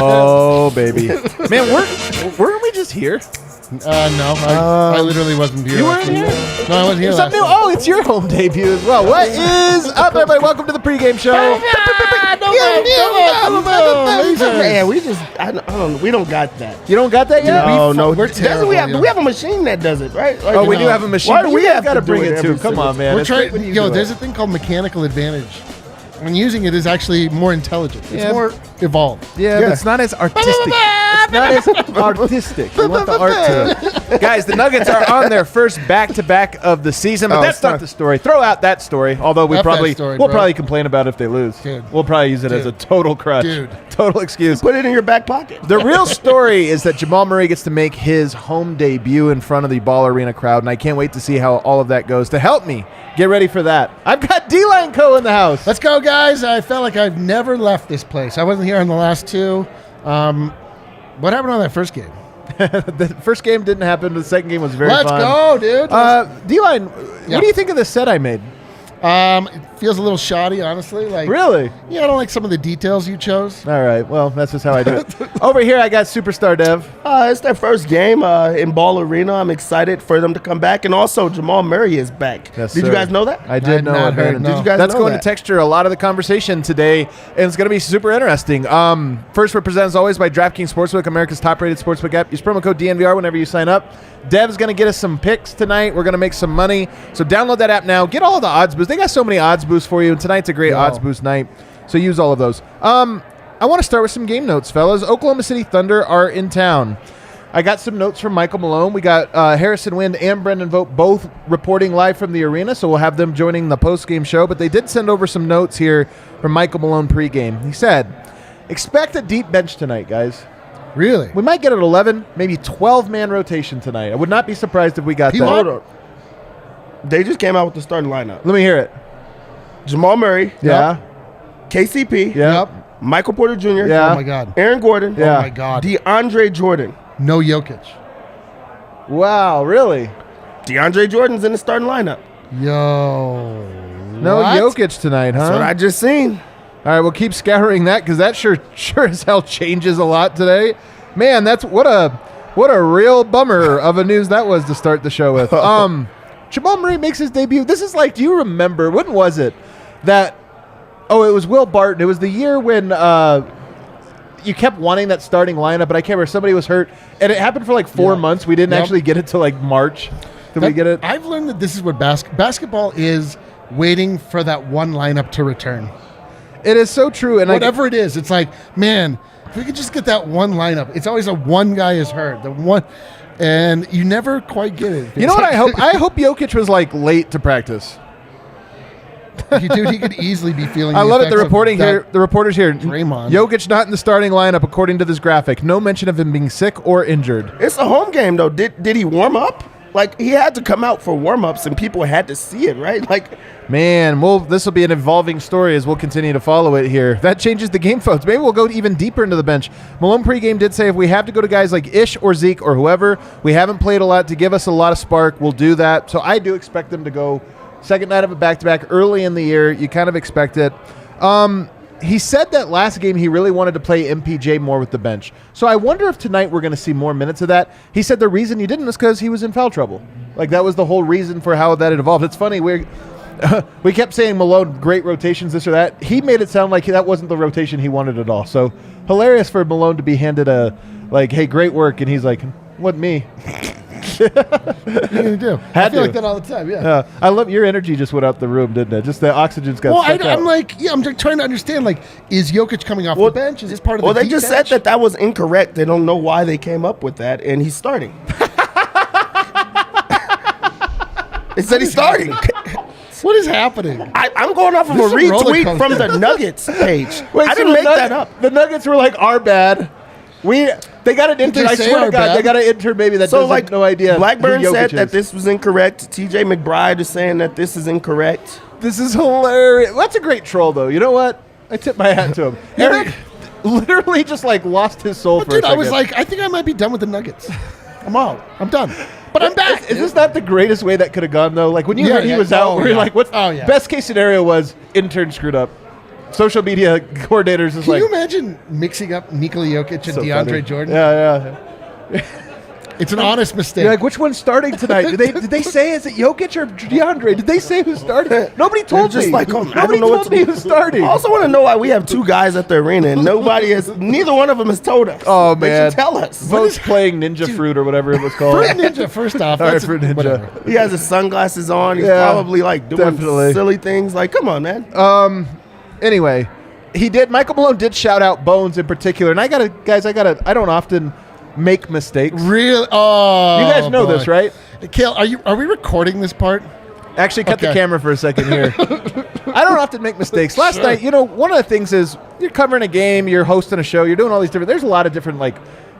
Oh, baby. Man, weren't we just here? No, I literally wasn't here. You weren't here? No, I wasn't here. Something new. Oh, it's your home debut as well. What is up, everybody? Welcome to the pregame show. Man, we don't got that. You don't got that yet? No. We're terrible. We have a machine that does it, right? Like, Oh, we do have a machine. Why do we have got to to bring do it it too? every Come on, man. We're It's great trying. when you do There's it. a thing called mechanical advantage. And using it is actually more intelligent. It's Yeah. more evolved. Yeah, but it's not as artistic. It's not as artistic. We want the art to it. Guys, the Nuggets are on their first back-to-back of the season, but that's not the story. Throw out that story, although we'll probably complain about it if they lose. Dude. We'll probably use it as a total crutch. Dude. Total excuse. Put it in your back pocket. The real story is that Jamal Murray gets to make his home debut in front of the Ball Arena crowd, and I can't wait to see how all of that goes. To help me get ready for that, I've got D-Line Co. in the house. Let's go, guys. I felt like I've never left this place. I wasn't here on the last two. What happened on that first game? The first game didn't happen. The second game was very fun. Let's go, dude. D-Line, Yeah. what do you think of the set I made? It feels a little shoddy, honestly. Like, Really? yeah, I don't like some of the details you chose. All right. Well, that's just how I do it. Over here, I got Superstar Dev. It's their first game in Ball Arena. I'm excited for them to come back, and also Jamal Murray is back. Yes, Did sir. you guys know that? I did I'd know not it. heard, man. no. Did you guys That's know going that? to texture a lot of the conversation today, and it's going to be super interesting. First, we're presented as always by DraftKings Sportsbook, America's top-rated sportsbook app. Use promo code DNVR whenever you sign up. Dev's going to get us some picks tonight. We're going to make some money. So download that app now. Get all of the odds boosts. They got so many odds boosts for you, and tonight's a great odds boost night. So use all of those. I want to start with some game notes, fellas. Oklahoma City Thunder are in town. I got some notes from Michael Malone. We got Harrison Wind and Brendan Vogt both reporting live from the arena, so we'll have them joining the post-game show. But they did send over some notes here from Michael Malone pregame. He said, expect a deep bench tonight, guys. Really? We might get an 11, maybe 12-man rotation tonight. I would not be surprised if we got that. Hold on. They just came out with the starting lineup. Let me hear it. Jamal Murray. Yeah. KCP. Yeah. Yep. Michael Porter Jr. Yeah. Oh, my God. Aaron Gordon. Yeah. Oh, my God. DeAndre Jordan. No Jokic. Wow, really? DeAndre Jordan's in the starting lineup. Yo. No What? Jokic tonight, huh? That's what I just seen. All right, we'll keep scouring that because that sure as hell changes a lot today. Man, that's what a real bummer of a news that was to start the show with. Jamal Murray makes his debut. This is like, do you remember, when was it that, it was Will Barton. It was the year when you kept wanting that starting lineup, but I can't remember, somebody was hurt, and it happened for like 4 months. We didn't actually get it till like March. Did we get it? I've learned that this is what basketball is, waiting for that one lineup to return. It is so true. And whatever it is, it's like, man, if we could just get that one lineup. It's always a one guy is hurt. The one, and you never quite get it. You know what I hope? I hope Jokic was like late to practice. Dude, he could easily be feeling. I love it. effects The of reporting that here. The reporters here. Draymond. Jokic not in the starting lineup according to this graphic. No mention of him being sick or injured. It's a home game, though. Did he warm up? Like, he had to come out for warm-ups, and people had to see it, right? Like, man, this will be an evolving story as we'll continue to follow it here. That changes the game, folks. Maybe we'll go even deeper into the bench. Malone pregame did say if we have to go to guys like Ish or Zeke or whoever, we haven't played a lot to give us a lot of spark, we'll do that. So I do expect them to go second night of a back-to-back early in the year. You kind of expect it. He said that last game he really wanted to play MPJ more with the bench. So I wonder if tonight we're going to see more minutes of that. He said the reason he didn't is because he was in foul trouble. Like, that was the whole reason for how that had evolved. It's funny, we kept saying Malone, great rotations, this or that. He made it sound like that wasn't the rotation he wanted at all. So hilarious for Malone to be handed hey, great work, and he's like, what, me? What are you gonna do? I feel like that all the time. Yeah. I love your energy. Just went out the room, didn't it? Just the oxygen's got. Well, sucked out. I'm like, I'm just trying to understand. Like, is Jokic coming off the bench? Is this part of the? Well, they deep just bench? said that was incorrect. They don't know why they came up with that, and he's starting. They said he's starting. What is happening? I'm going off of This a is a roller retweet coaster. from the Nuggets page. Wait, I so didn't make the that up. The Nuggets were like, our bad. They got an intern. they I say swear to our God, bad? they got an intern maybe that doesn't no idea. Blackburn who Jokic said that is. this was incorrect. TJ McBride is saying that this is incorrect. This is hilarious. That's a great troll, though. You know what? I tip my hat to him. Eric literally just like lost his soul for a Dude, second. I was like, I think I might be done with the Nuggets. I'm out. I'm done. But I'm back. Is this not the greatest way that could have gone, though? Like, when you heard he was out, were you like, what's best case scenario was intern screwed up. social media coordinators is Can like. you imagine mixing up Nikola Jokic and so DeAndre funny. Jordan? Yeah. It's an honest mistake. You're like, which one's starting tonight? Did they say, is it Jokic or DeAndre? Did they say who's starting? Nobody told Just me. like, I Nobody don't know told me who's starting. I also want to know why we have 2 guys at the arena and neither one of them has told us. Oh, They man. should tell us. Votes playing Ninja Fruit or whatever it was called. Fruit Ninja, first off. All right, that's Fruit Ninja. whatever. He has his sunglasses on. He's Yeah, probably like doing definitely. silly things. Like, come on, man. Anyway, Michael Malone did shout out Bones in particular. And I don't often make mistakes. Really? Oh, You guys know this, right? Kale, are we recording this part? Actually, cut the Okay. camera for a second here. I don't often make mistakes. Last night, one of the things is you're covering a game, you're hosting a show, you're doing all these different. There's a lot of different,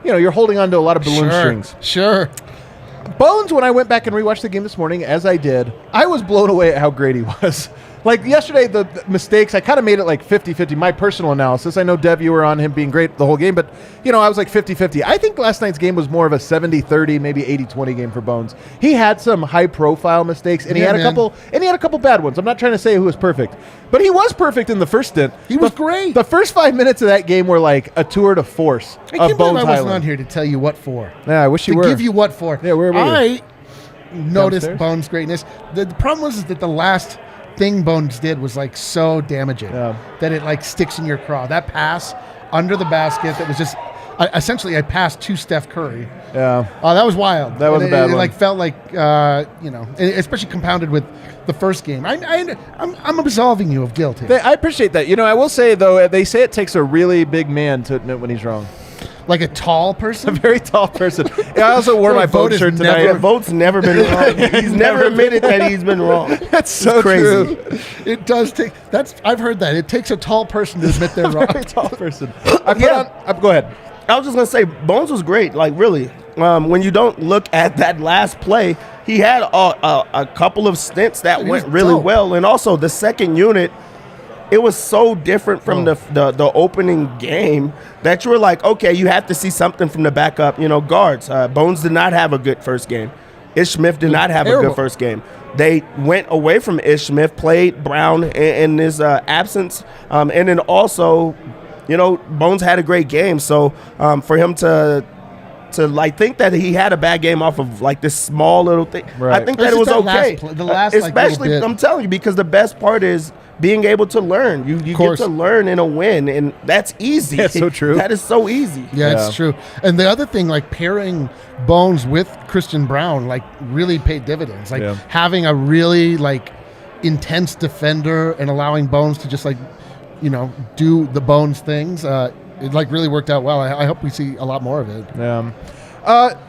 you're holding on to a lot of balloon strings. Sure. Bones, when I went back and rewatched the game this morning, as I did, I was blown away at how great he was. Like yesterday, the mistakes, I kind of made it like 50-50, my personal analysis. I know, Dev, you were on him being great the whole game, but, I was like 50-50. I think last night's game was more of a 70-30, maybe 80-20 game for Bones. He had some high-profile mistakes, and he had a couple bad ones. I'm not trying to say who was perfect, but he was perfect in the first stint. He was great. The first 5 minutes of that game were like a tour de force I of can't believe Bones I wasn't Highland. on here to tell you what for. Yeah, I wish you to were. give you what for. Yeah, where were you? I noticed Downstairs? Bones' greatness. The problem was that the last thing Bones did was like so damaging that it like sticks in your craw. That pass under the basket that was just essentially I passed to Steph Curry. Yeah. Oh, that was wild. That was a bad it one. like felt like especially compounded with the first game. I'm absolving you of guilt here. I appreciate that. I will say, though, they say it takes a really big man to admit when he's wrong. Like a tall A person. very tall person. Yeah, I also wore Your my vote vote is shirt tonight. Your vote's never been wrong. He's never admitted that he's been wrong. That's so crazy. true. It does take. I've heard that it takes a tall person to admit they're wrong. Very tall person. Go ahead. I was just going to say, Bones was great. Like, really. When you don't look at that last play, he had a couple of stints that Dude, he went was really dope. well. And also, the second unit, it was so different from the opening game that you were like, okay, you have to see something from the backup, guards. Bones did not have a good first game. Ish Smith did not have a terrible. good first game. They went away from Ish Smith, played Brown in his absence, and then also, Bones had a great game. So for him to like think that he had a bad game off of like this small little thing, Right. I think It's that it was just that okay. the last like, little Especially, bit. I'm telling you, because the best part is being able to learn. You get course. to learn in a win, and that's easy. That's so true. That is so easy. Yeah, Yeah. it's true. And the other thing, like pairing Bones with Christian Braun, like really paid dividends. Like Yeah. having a really like intense defender and allowing Bones to just like, do the Bones things. It like really worked out well. I hope we see a lot more of it.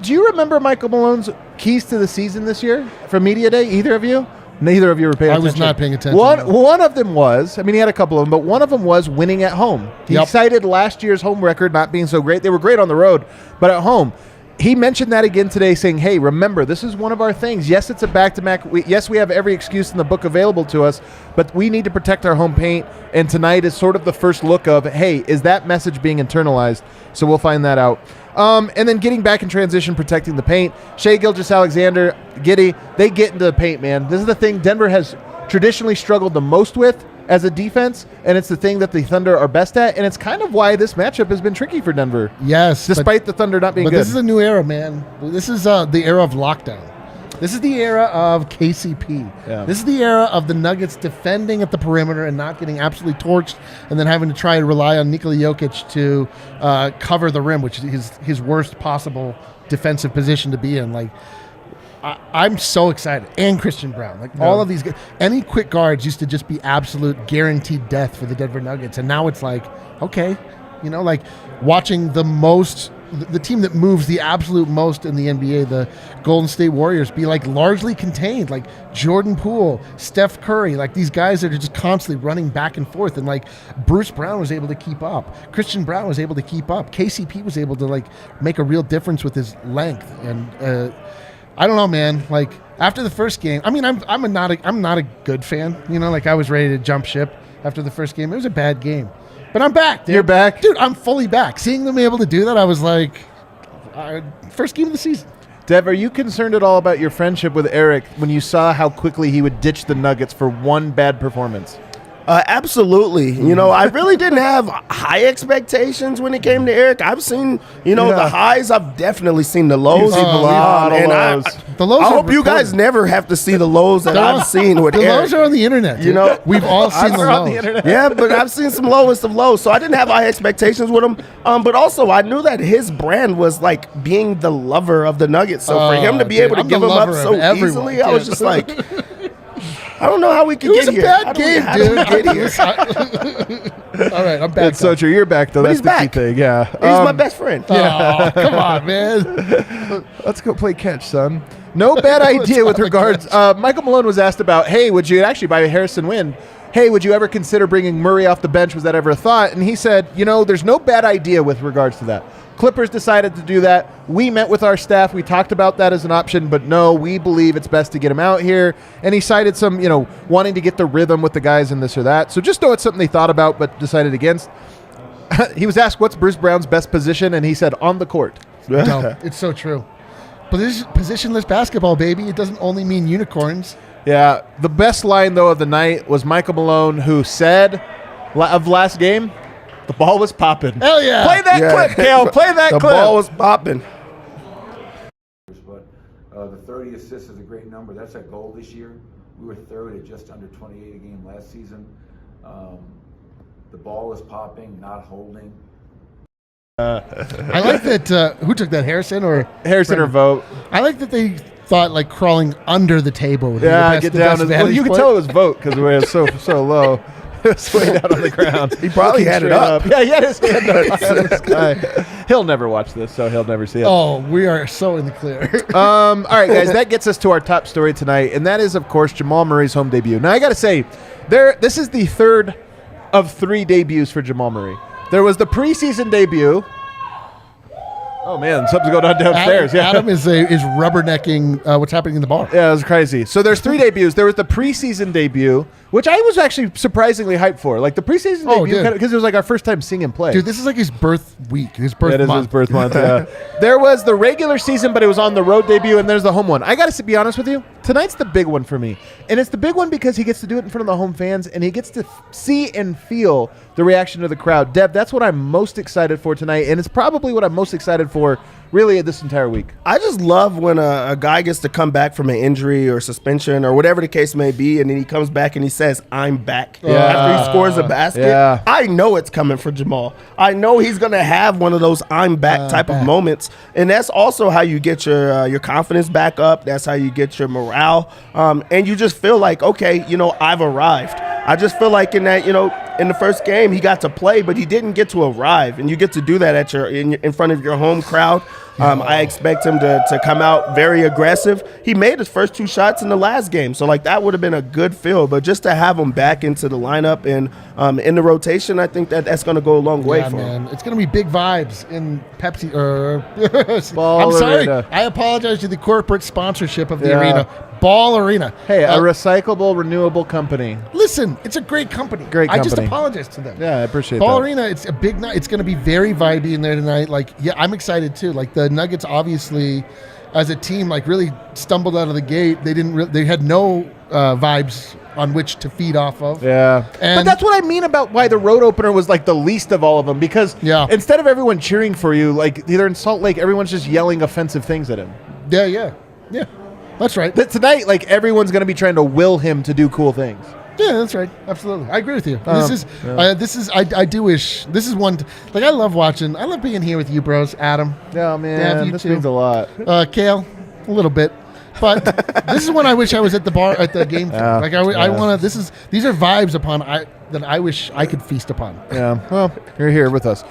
Do you remember Michael Malone's keys to the season this year from Media Day? Either of you? Neither of you were paying I attention. was not paying attention, One, no. one of them was, he had a couple of them, but one of them was winning at home. He Yep. cited last year's home record not being so great. They were great on the road, but at home. He mentioned that again today, saying, hey, remember, this is one of our things. Yes, it's a back-to-back. Yes, we have every excuse in the book available to us, but we need to protect our home paint, and tonight is sort of the first look of, hey, is that message being internalized? So we'll find that out. And then getting back in transition, protecting the paint. Shai Gilgeous-Alexander, Giddey, they get into the paint, man. This is the thing Denver has traditionally struggled the most with as a defense, and it's the thing that the Thunder are best at, and it's kind of why this matchup has been tricky for Denver, Yes. despite the Thunder not being But good. this is a new era, man. This is the era of lockdown. This is the era of KCP. Yeah. This is the era of the Nuggets defending at the perimeter and not getting absolutely torched, and then having to try and rely on Nikola Jokic to cover the rim, which is his worst possible defensive position to be in. Like, I'm so excited. And Christian Braun. Like, all of these guys. Any quick guards used to just be absolute guaranteed death for the Denver Nuggets. And now it's like, okay, like watching the team that moves the absolute most in the NBA, the Golden State Warriors, be like largely contained. Like Jordan Poole, Steph Curry, like these guys that are just constantly running back and forth. And like Bruce Brown was able to keep up. Christian Braun was able to keep up. KCP was able to like make a real difference with his length. And I don't know, man. Like after the first game, I'm not a good fan. Like I was ready to jump ship after the first game. It was a bad game, but I'm back. Dude. You're back? Dude. I'm fully back. Seeing them able to do that, I was like, first game of the season. Dev, are you concerned at all about your friendship with Eric when you saw how quickly he would ditch the Nuggets for one bad performance? Absolutely. You know, I really didn't have high expectations when it came to Eric. I've seen, the highs. I've definitely seen the lows. You've seen a lot of lows. I hope you guys never have to see the lows that I've seen with Eric. The lows are on the internet. You know, we've all seen the lows. Yeah, but I've seen some lowest of lows, so I didn't have high expectations with him. But also, I knew that his brand was like being the lover of the Nuggets. So for him to be able to give him up so easily, I was just like, I don't know how we could get here. It was a bad game, dude. All right, I'm back. It's so true. You're back, though. But That's he's the back. key thing. Yeah. He's my best friend. Oh, come on, man. Let's go play catch, son. No bad idea with regards. Michael Malone was asked about, hey, would you actually, by Harrison Wind, hey, would you ever consider bringing Murray off the bench? Was that ever a thought? And he said, there's no bad idea with regards to that. Clippers decided to do that. We met with our staff. We talked about that as an option, but no, we believe it's best to get him out here. And he cited some, wanting to get the rhythm with the guys and this or that. So just know it's something they thought about but decided against. He was asked, what's Bruce Brown's best position? And he said, on the court. No, it's so true. Positionless basketball, baby. It doesn't only mean unicorns. Yeah. The best line, though, of the night was Michael Malone, who said of last game, the ball was popping. Hell yeah. Play that clip, Kale. Play that clip. The ball was popping. But the 30 assists is a great number. That's our goal this year. We were third at just under 28 a game last season. The ball was popping, not holding. I like that. Who took that, Harrison or Vogt? I like that they thought like crawling under the table. Would be Get down. Well, you can tell it was Vogt because we were so low. It was way down on the ground. He probably had it up. Yeah, he had his hand up in the sky. He'll never watch this, so he'll never see it. Oh, we are so in the clear. All right, guys, that gets us to our top story tonight, and that is, of course, Jamal Murray's home debut. Now, I got to say, this is the third of 3 debuts for Jamal Murray. There was the preseason debut. Oh, man, something's going on downstairs. Adam is rubbernecking what's happening in the bar. Yeah, it was crazy. So there's 3 debuts. There was the preseason debut, which I was actually surprisingly hyped for. Like the preseason debut, because it was like our first time seeing him play. Dude, this is like his birth week, his birth month. It is his birth month, yeah. There was the regular season, but it was on the road debut, and there's the home one. I got to be honest with you. Tonight's the big one for me. And it's the big one because he gets to do it in front of the home fans, and he gets to see and feel the reaction of the crowd. Deb, that's what I'm most excited for tonight, and it's probably what I'm most excited for really this entire week. I just love when a guy gets to come back from an injury or suspension or whatever the case may be, and then he comes back and he says, I'm back. After he scores a basket. Yeah. I know it's coming for Jamal. I know he's going to have one of those I'm back type of moments, and that's also how you get your confidence back up. That's how you get your morale, and you just feel like, okay, I've arrived. I just feel like in that, in the first game he got to play, but he didn't get to arrive, and you get to do that in front of your home crowd. I expect him to come out very aggressive. He made his first 2 shots in the last game, so like that would have been a good feel. But just to have him back into the lineup and in the rotation, I think that's going to go a long way for him. It's going to be big vibes in Pepsi. Ball I'm sorry. Arena. I apologize to the corporate sponsorship of the Yeah. arena. Ball Arena. Hey, a recyclable, renewable company. Listen, it's a great company. I just apologize to them. Yeah, I appreciate that. Ball Arena, it's a big night. It's going to be very vibey in there tonight. Like, yeah, I'm excited too. Like the Nuggets, obviously, as a team, like really stumbled out of the gate. They had no vibes on which to feed off of. Yeah. But that's what I mean about why the road opener was like the least of all of them, because instead of everyone cheering for you, like either in Salt Lake, everyone's just yelling offensive things at him. Yeah. That's right. But tonight, like everyone's going to be trying to will him to do cool things. Yeah, that's right. Absolutely. I agree with you. I do wish, this is one, like I love being here with you bros, Adam. Yeah, man, this means a lot. Kale, a little bit. But this is when I wish I was at the bar, at the game. Like I want to, these are vibes that I wish I could feast upon. Yeah, well, you're here with us.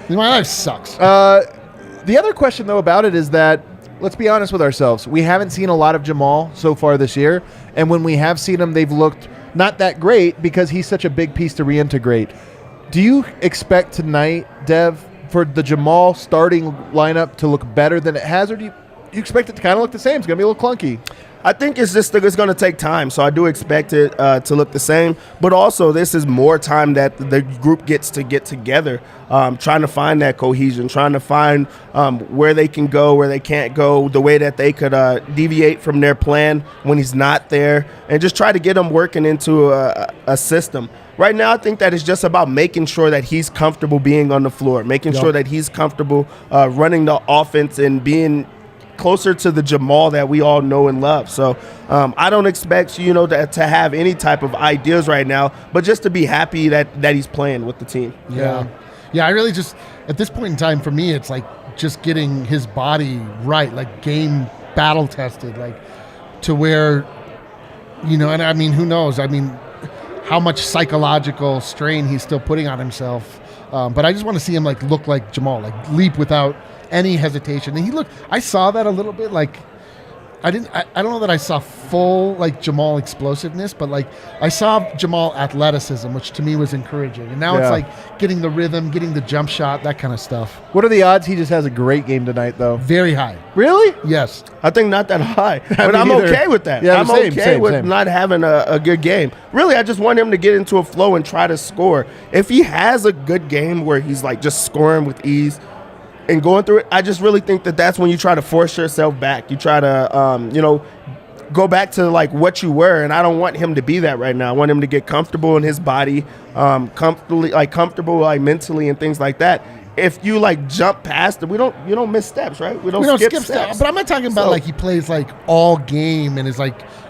My life sucks. The other question, though, about it is that, let's be honest with ourselves. We haven't seen a lot of Jamal so far this year. And when we have seen him, they've looked not that great because he's such a big piece to reintegrate. Do you expect tonight, Dev, for the Jamal starting lineup to look better than it has? Or do you expect it to kind of look the same? It's going to be a little clunky. I think it's going to take time, so I do expect it to look the same. But also, this is more time that the group gets to get together, trying to find that cohesion, trying to find where they can go, where they can't go, the way that they could deviate from their plan when he's not there, and just try to get them working into a system. Right now, I think that it's just about making sure that he's comfortable being on the floor, making sure that he's comfortable running the offense and being closer to the Jamal that we all know and love. So I don't expect, to have any type of ideas right now, but just to be happy that he's playing with the team. Yeah. I really just, at this point in time, for me, it's like just getting his body right, like game battle tested, like to where, and I mean, who knows? I mean, how much psychological strain he's still putting on himself. But I just want to see him look like Jamal, like leap without any hesitation. And I saw that a little bit, I don't know that I saw full Jamal explosiveness, but I saw Jamal athleticism, which to me was encouraging. And now it's getting the rhythm, getting the jump shot, that kind of stuff. What are the odds he just has a great game tonight, though? Very high. Really? Yes. I think not that high, but I'm okay with that. Yeah, I'm okay with not having a good game. Really, I just want him to get into a flow and try to score. If he has a good game where he's just scoring with ease and going through it, I just really think that that's when you try to force yourself back. You try to, go back to what you were, and I don't want him to be that right now. I want him to get comfortable in his body, comfortable mentally and things like that. If you jump past it, you don't miss steps, right? We don't skip steps. But I'm not talking about he plays all game and is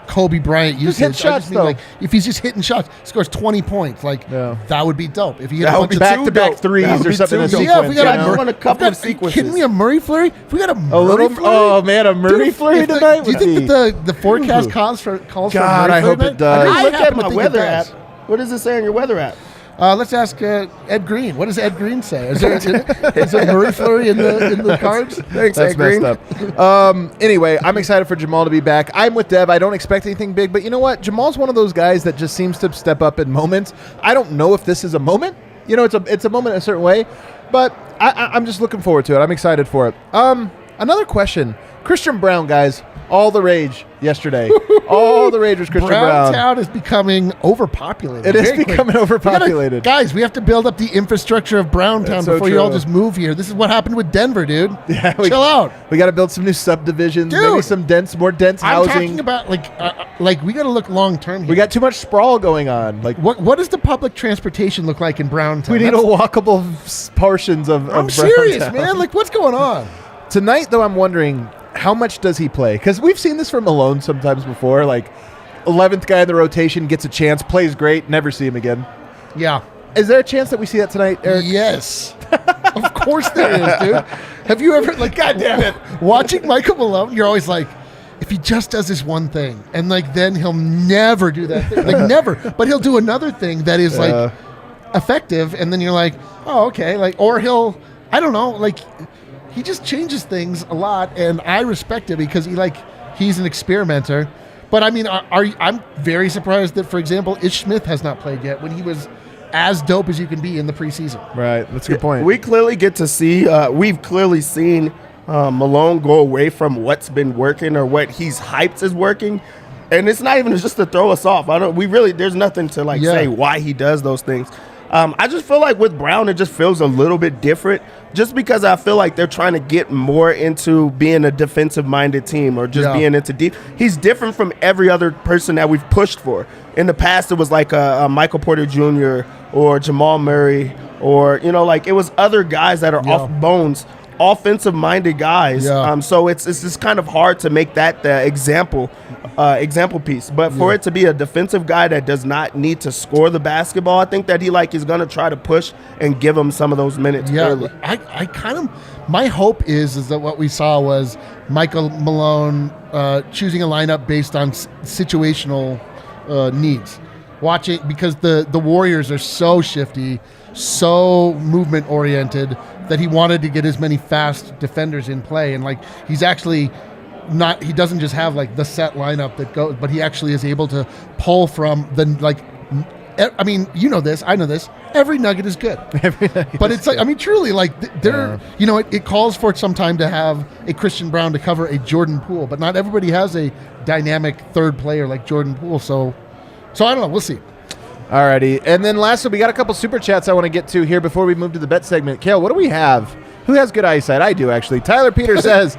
Kobe Bryant usage. Hit shots, though. If he's just hitting shots, scores 20 points. That would be dope. If he hit that a would bunch be of back-to-back threes or something in sequence. Yeah, if we got a couple of sequences. Kidding me, a Murray flurry? If we got a Murray flurry? Oh man, a Murray flurry tonight. Do you think that the forecast calls for God, Murray I hope flurry it does. I look at my think weather it does. app. What does it say on your weather app? Let's ask Ed Green. What does Ed Green say? Is there Murray flurry in the cards? Thanks, That's Ed Green. messed up. Anyway, I'm excited for Jamal to be back. I'm with Dev. I don't expect anything big, but you know what? Jamal's one of those guys that just seems to step up in moments. I don't know if this is a moment. It's a moment in a certain way, but I'm just looking forward to it. I'm excited for it. Another question. Christian Braun, guys. All the rage yesterday. All the rage was Christian Braun. Browntown is becoming overpopulated. It is becoming overpopulated. Guys, we have to build up the infrastructure of Browntown before you all just move here. This is what happened with Denver, dude. Yeah, Chill out. We got to build some new subdivisions, Dude, maybe some more dense housing. I'm talking about we got to look long term here. We got too much sprawl going on. What does the public transportation look like in Browntown? We need a walkable portions of I'm Browntown. serious, man. What's going on? Tonight, though, I'm wondering, how much does he play? Because we've seen this from Malone sometimes before. 11th guy in the rotation gets a chance, plays great, never see him again. Yeah. Is there a chance that we see that tonight, Eric? Yes. Of course there is, dude. Have you ever, God damn it, watching Michael Malone, you're always if he just does this one thing, and then he'll never do that thing. Never. But he'll do another thing that is effective, and then you're oh, okay. Or he'll, I don't know, he just changes things a lot, and I respect it because he's an experimenter. But I mean, I'm very surprised that, for example, Ish Smith has not played yet when he was as dope as you can be in the preseason. Right, that's a good point. We clearly get to see. We've clearly seen Malone go away from what's been working or what he's hyped is working, and it's not even just to throw us off. There's nothing to say why he does those things. I just feel with Braun, it just feels a little bit different just because I feel they're trying to get more into being a defensive-minded team or just being into deep. He's different from every other person that we've pushed for. In the past, it was a Michael Porter Jr. or Jamal Murray or, it was other guys that are off bones, offensive-minded guys. So it's just kind of hard to make that the example piece. But for it to be a defensive guy that does not need to score the basketball, I think that he is going to try to push and give him some of those minutes early. I kind of, my hope is that what we saw was Michael Malone choosing a lineup based on situational needs. Watching, because the Warriors are so shifty, so movement oriented, that he wanted to get as many fast defenders in play, and he's actually not, he doesn't just have the set lineup that goes, but he actually is able to pull from the I mean, you know this, I know this, Every nugget is good. But it's like, I mean, truly, like, they're, you know, it calls for it sometime to have a Christian Braun to cover a Jordan Poole, but not everybody has a dynamic third player like Jordan Poole. So I don't know. We'll see. Alrighty. And then lastly, we got a couple super chats I want to get to here before we move to the bet segment. Kale, what do we have? Who has good eyesight? I do, actually. Tyler Peters says,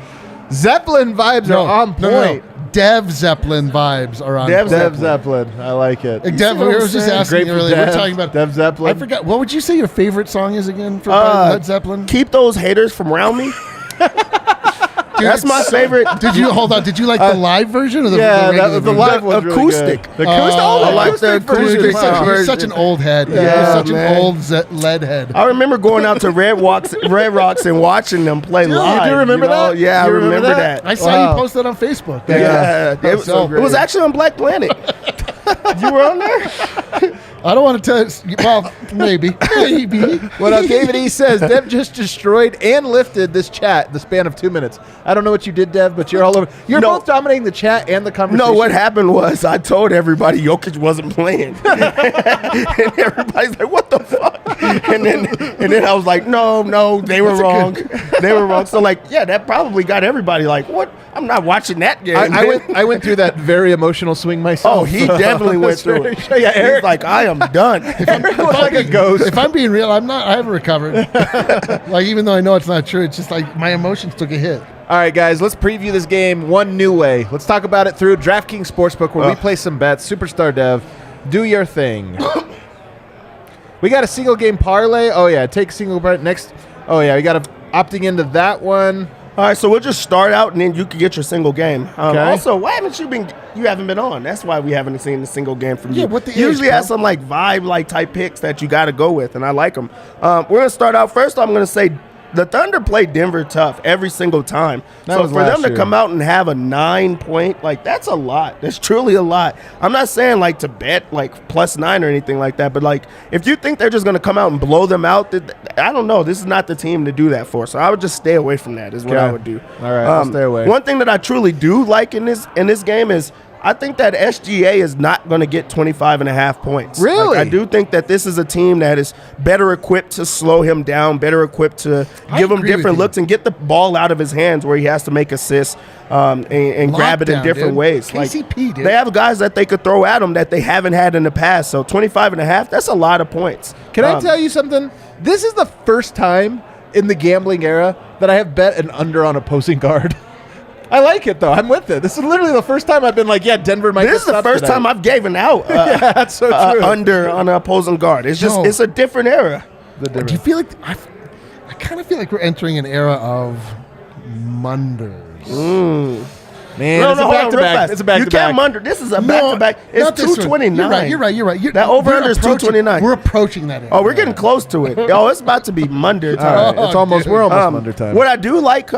Zeppelin vibes are on point. No. Dev Zeppelin vibes are on. Dev Zeppelin. I like it. Dev, we were just asking earlier. We're talking about Dev Zeppelin. I forgot. What would you say your favorite song is again from Led Zeppelin? Keep those haters from around me. Dude, that's my favorite. Did you like the live version or the the live one? Acoustic. The acoustic. I like the acoustic. You're such an old head. Yeah, you're such man. an old lead head. I remember going out to Red Rocks and watching them play live. Do you remember that? Yeah, I remember that. I saw you post that on Facebook. Yeah, it was actually on Black Planet. You were on there? I don't want to tell you. Well, maybe. What up, David E. says, Dev just destroyed and lifted this chat the span of 2 minutes. I don't know what you did, Dev, but you're all over. You're both dominating the chat and the conversation. No, what happened was I told everybody Jokic wasn't playing. And everybody's like, what the fuck? And then I was like, no, they were wrong. They were wrong. So, like, yeah, that probably got everybody like, what? I'm not watching that game. I went through that very emotional swing myself. Oh, he definitely went through it. Yeah, Eric. He's like, I am done. If I'm being real, I haven't recovered. Like, even though I know it's not true, it's just like my emotions took a hit. All right, guys, let's preview this game one new way. Let's talk about it through DraftKings Sportsbook, where we play some bets. Superstar Dev, do your thing. We got a single game parlay. Oh, yeah, take single part next. Oh, yeah, we got opting into that one. All right, so we'll just start out, and then you can get your single game. Okay. Also, why haven't you been? You haven't been on. That's why we haven't seen the single game from you. Yeah, what the usually age, has some like vibe like type picks that you got to go with, and I like them. We're gonna start out first. I'm gonna say the Thunder played Denver tough every single time. So for them to come out and have a 9-point, like, that's a lot. That's truly a lot. I'm not saying like to bet like +9 or anything like that, but like if you think they're just gonna come out and blow them out, I don't know. This is not the team to do that for. So I would just stay away from that. Is what I would do. All right, I'll stay away. One thing that I truly do like in this game is I think that SGA is not going to get 25.5 points. Really? Like, I do think that this is a team that is better equipped to slow him down, better equipped to give him different looks and get the ball out of his hands where he has to make assists and grab it in different ways. KCP, dude. They have guys that they could throw at him that they haven't had in the past. So 25.5, that's a lot of points. Can I tell you something? This is the first time in the gambling era that I have bet an under on opposing guard. I like it, though. I'm with it. This is literally the first time I've been like, yeah, Denver might. This is the first time I've given out yeah, that's so true. Under on an opposing guard. It's just it's a different era. Do you feel like I kind of feel like we're entering an era of Munders? Man, no, it's hold a back to back. It's a back to back. You can't Munder. This is a back to back. It's 229. You're right. That over under is 229. We're approaching that era. Oh, we're getting close to it. Oh, it's about to be Munder time. Right, we're almost Munder time. What I do like,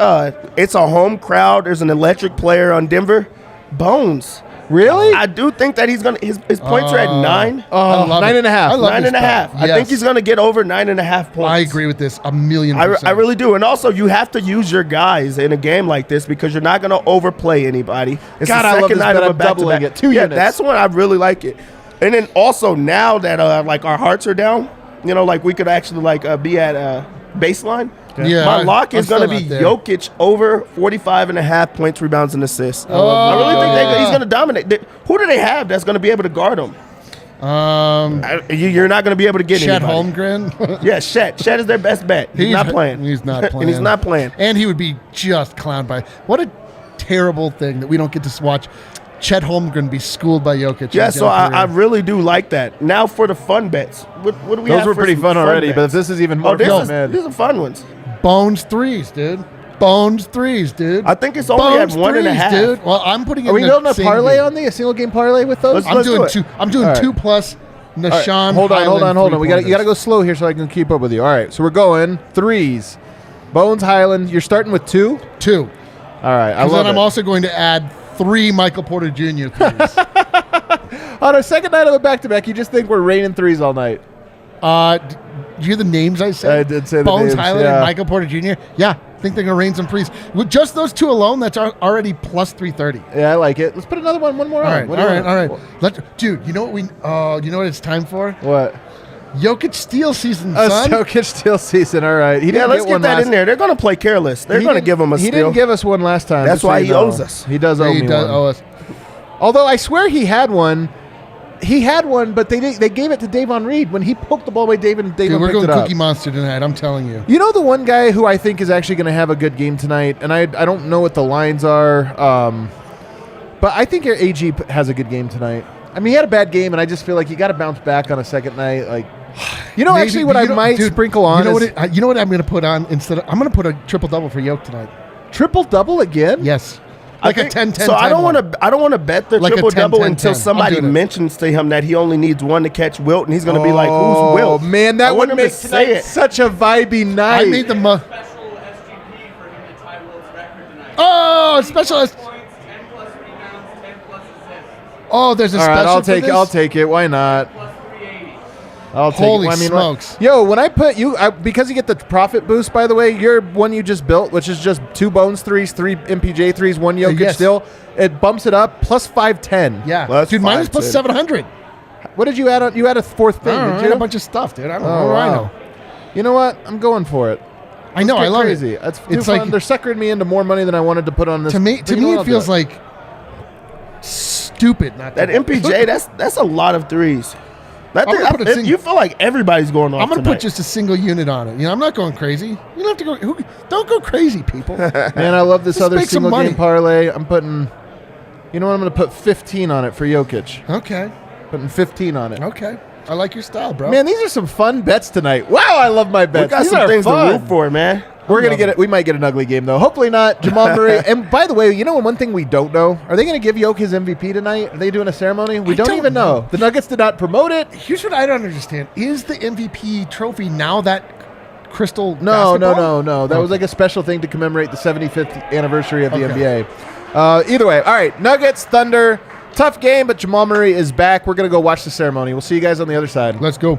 it's a home crowd. There's an electric player on Denver. Bones. Really? I do think that he's gonna. His points are at 9. 9.5. 9.5. I think he's gonna get over 9.5 points. I agree with this 1,000,000%. I really do. And also, you have to use your guys in a game like this because you're not going to overplay anybody. It's God, the second night of a I'm doubling back-to-back. it. 2 units. That's when I really like it. And then also now that like our hearts are down, you know, like we could actually like be at baseline. Yeah, my lock is going to be Jokic over 45.5 points, rebounds, and assists. I really think he's going to dominate. Who do they have that's going to be able to guard him? You're not going to be able to get Chet anybody. Holmgren. Yeah, Chet. Chet is their best bet. He's not playing. He's not playing. And he's not playing. And he would be just clowned by. What a terrible thing that we don't get to watch Chet Holmgren be schooled by Jokic. Yeah, so I really do like that. Now for the fun bets. What do we have? Those were pretty fun already, but if this is even more fun, man. These are fun ones. Bones threes, dude. Bones threes, dude. I think it's only at 1.5. Dude. Well, I'm putting. Are we building a parlay on a single game parlay with those? I'm doing 2. I'm doing 2+ Nashawn. Right. Hold on. You got to go slow here so I can keep up with you. All right, so we're going threes. Bones Highland. You're starting with 2. 2. All right, I love then it. I'm also going to add 3 Michael Porter Jr. threes. On our second night of a back-to-back, you just think we're raining threes all night. Do you hear the names I said? I did say the Bones names, Highland and Michael Porter Jr. Yeah, I think they're going to rain some threes. With just those 2 alone, that's already plus 330. Yeah, I like it. Let's put another one more on. All right. Dude, you know what you know what it's time for? What? Jokic steal season, A son. Jokic steal season. All right. He Yeah, didn't let's get get one that last in there. They're going to play careless. They're He going to didn't- give him a He steal. didn't give us one last time. That's just so why you he know. owes us. He does owe He me does one. owe us. Although I swear he had one. He had one, but they gave it to Davon Reed when he poked the ball away. Davon Dude, we're picked going it up. Cookie Monster tonight. I'm telling you. You know the one guy who I think is actually going to have a good game tonight, and I don't know what the lines are, but I think your AG has a good game tonight. I mean, he had a bad game, and I just feel like you got to bounce back on a second night. Like, you know, Maybe- actually, what I might dude, sprinkle on You know is what I'm going to put on instead of? I'm going to put a triple double for Yoke tonight. triple double again. Yes, I like a think- 10-10. So I don't want to bet the Like a triple double 10-10-10. until somebody I'm doing it. mentions to him that he only needs one to catch Wilt, and he's going to be like, "Who's Wilt?" Oh man, I that would want him to make say tonight it. such a vibey night. I made the Special SGP for him to tie Wilt's record tonight. Oh, specialist. 10 points, 10 plus rebounds, 10 plus assists, Oh, there's a All special. right, I'll for take this? I'll take it. Why not? plus 380. I'll take Holy it. I mean, smokes. Yo, when I put you, because you get the profit boost, by the way, your one you just built, which is just 2 Bones threes, 3 MPJ threes, 1 Jokic Yes. still, it bumps it up plus 510. Yeah, Well, that's dude, mine is 5-10. plus 700. What did you add on? You had a 4th I thing, don't know, I did had you? a bunch of stuff, dude. I don't know. Oh, What do I wow. know? You know what? I'm going for it. I know. Let's I get love crazy. it. It's too It's fun. like- They're suckering me into more money than I wanted to put on this. To me, but you know it what? I'll do feels like stupid. Not That to- MPJ, that's a lot of threes. That I'm thing- gonna put a you feel like everybody's going off. I'm gonna tonight. put just a single unit on it. You know, I'm not going crazy. You don't have to go. Don't go crazy, people. Man, I love this Just other make some single game money. parlay. I'm putting. You know what? I'm going to put 15 on it for Jokic. Okay, Putting 15 on it. okay. I like your style, bro. Man, these are some fun bets tonight. Wow, I love my We bets. got These some are things fun. to root for, man. We're gonna get it. We might get an ugly game though. Hopefully not. Jamal Murray. And by the way, you know one thing we don't know? Are they gonna give Jokic his MVP tonight? Are they doing a ceremony? We I don't don't even know. The Nuggets did not promote it. Here's what I don't understand: is the MVP trophy now that crystal? No. basketball? That was like a special thing to commemorate the 75th anniversary of the NBA. Either way, all right. Nuggets, Thunder, tough game, but Jamal Murray is back. We're gonna go watch the ceremony. We'll see you guys on the other side. Let's go.